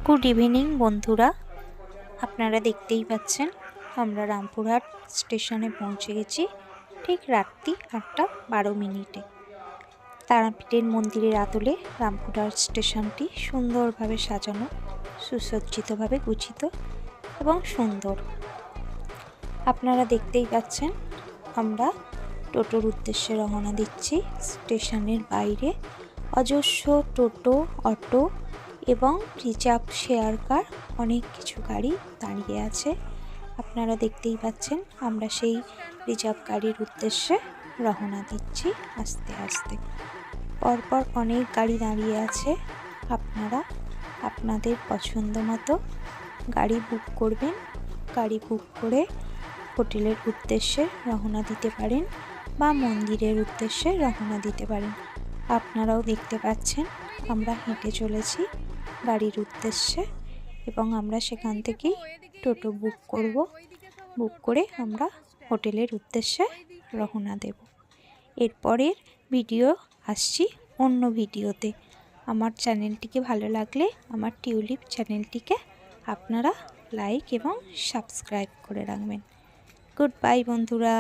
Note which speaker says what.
Speaker 1: Good evening বন্ধুরা, আপনারা দেখতেই পাচ্ছেন আমরা রামপুরহাট স্টেশনে পৌঁছে গেছি ঠিক রাত্রি 8:12। তারাপীঠের মন্দিরের আদলে রামপুরহাট স্টেশনটি সুন্দরভাবে সাজানো, সুসজ্জিতভাবে গুছিত এবং সুন্দর। আপনারা দেখতেই পাচ্ছেন আমরা টোটোর উদ্দেশ্যে রওনা দিচ্ছি। স্টেশনের বাইরে অজস্র টোটো, অটো এবং রিজার্ভ শেয়ার কার অনেক কিছু গাড়ি দাঁড়িয়ে আছে। আপনারা দেখতেই পাচ্ছেন আমরা সেই রিজার্ভ গাড়ির উদ্দেশ্যে রওনা দিচ্ছি আস্তে আস্তে। পরপর অনেক গাড়ি দাঁড়িয়ে আছে। আপনারা আপনাদের পছন্দ মতো গাড়ি বুক করবেন। গাড়ি বুক করে হোটেলের উদ্দেশ্যে রওনা দিতে পারেন বা মন্দিরের উদ্দেশ্যে রওনা দিতে পারেন। আপনারাও দেখতে পাচ্ছেন আমরা হেঁটে চলেছি গাড়ির উদ্দেশ্যে এবং আমরা সেখান থেকেই টোটো বুক করব। বুক করে আমরা হোটেলের উদ্দেশ্যে রওনা দেব। এরপরের ভিডিও আসছি অন্য ভিডিওতে। আমার চ্যানেলটিকে ভালো লাগলে আমার টিউলিপ চ্যানেলটিকে আপনারা লাইক এবং সাবস্ক্রাইব করে রাখবেন। গুড বাই বন্ধুরা।